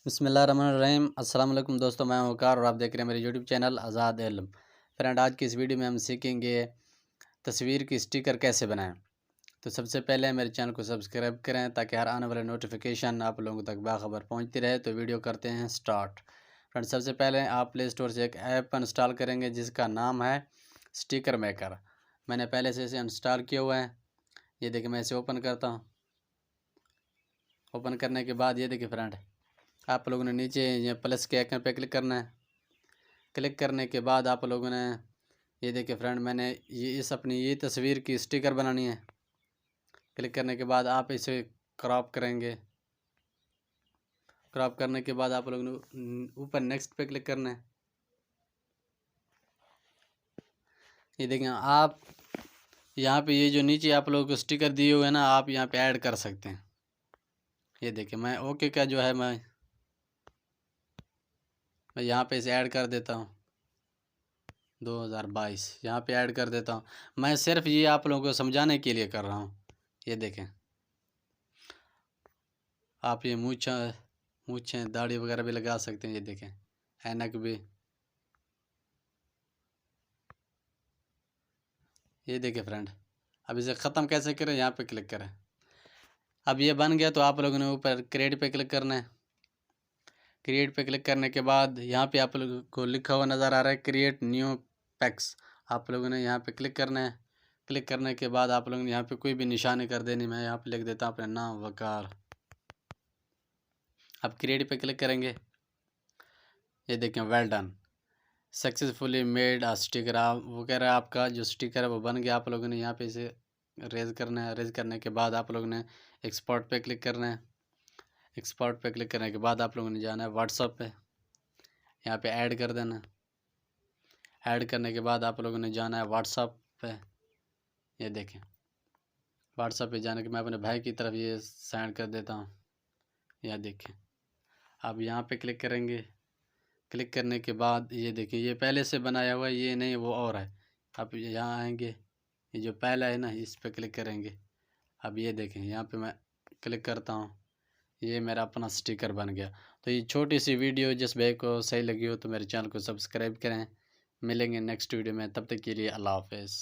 बिस्मिल्लाहिर्रहमानिर्रहीम। अस्सलाम वालेकुम दोस्तों, मैं हूं वकार और आप देख रहे हैं मेरे यूट्यूब चैनल आज़ाद इल्म। फ्रेंड, आज की इस वीडियो में हम सीखेंगे तस्वीर की स्टिकर कैसे बनाएं। तो सबसे पहले मेरे चैनल को सब्सक्राइब करें ताकि हर आने वाले नोटिफिकेशन आप लोगों तक बाखबर पहुंचती रहे। तो वीडियो करते हैं स्टार्ट। फ्रेंड, सबसे पहले आप प्ले स्टोर से एक ऐप इंस्टॉल करेंगे जिसका नाम है स्टिकर मेकर। मैंने पहले से इसे इंस्टॉल किया हुआ है। ये देखिए, मैं इसे ओपन करता हूँ। ओपन करने के बाद ये देखिए फ्रेंड, आप लोगों ने नीचे ये प्लस के आइकन पे क्लिक करना है। क्लिक करने के बाद आप लोगों ने ये देखिए फ्रेंड, मैंने ये अपनी ये तस्वीर की स्टिकर बनानी है। क्लिक करने के बाद आप इसे क्रॉप करेंगे। क्रॉप करने के बाद आप लोगों ने ऊपर नेक्स्ट पे क्लिक करना है। ये देखें आप यहाँ पे ये जो नीचे आप लोगों को स्टिकर दिए हुए हैं ना, आप यहाँ पे ऐड कर सकते हैं। ये देखिए, मैं ओके का जो है मैं यहाँ पे इसे ऐड कर देता हूँ। 2022 यहाँ पे ऐड कर देता हूँ। मैं सिर्फ ये आप लोगों को समझाने के लिए कर रहा हूँ। ये देखें, आप ये मूछें दाढ़ी वगैरह भी लगा सकते हैं। ये देखें, ऐनक भी। ये देखें फ्रेंड, अब इसे ख़त्म कैसे करें, यहाँ पे क्लिक करें। अब ये बन गया तो आप लोगों ने ऊपर क्रिएट पे क्लिक करना है। क्रिएट पे क्लिक करने के बाद यहाँ पे आप लोगों को लिखा हुआ नज़र आ रहा है क्रिएट न्यू पैक्स। आप लोगों ने यहाँ पे क्लिक करना है। क्लिक करने के बाद आप लोगों ने यहाँ पे कोई भी निशानी कर देनी। मैं यहाँ पे लिख देता हूँ अपना नाम वकार। अब क्रिएट पे क्लिक करेंगे। ये देखें, वेल डन, सक्सेसफुली मेड आ स्टिकर। आप वो कह रहा है आपका जो स्टिकर है वो बन गया। आप लोगों ने यहाँ पे इसे रेज करना है। रेज करने के बाद आप लोगों ने एक्सपोर्ट पे क्लिक करना है। एक्सपोर्ट पे क्लिक करने के बाद आप लोगों ने जाना है व्हाट्सएप पे। यहाँ पे ऐड कर देना। ऐड करने के बाद आप लोगों ने जाना है व्हाट्सएप पे। ये देखें, व्हाट्सएप पे जाने के मैं अपने भाई की तरफ ये सेंड कर देता हूँ। यह देखें, अब यहाँ पे क्लिक करेंगे। क्लिक करने के बाद ये देखिए, ये पहले से बनाया हुआ है, ये नहीं वो और है। अब यहाँ आएंगे, ये जो पहला है ना, इस पर क्लिक करेंगे। अब ये देखें, यहाँ पे मैं क्लिक करता हूँ, ये मेरा अपना स्टिकर बन गया। तो ये छोटी सी वीडियो जिस भाई को सही लगी हो तो मेरे चैनल को सब्सक्राइब करें। मिलेंगे नेक्स्ट वीडियो में, तब तक के लिए अल्लाह हाफ़िज़।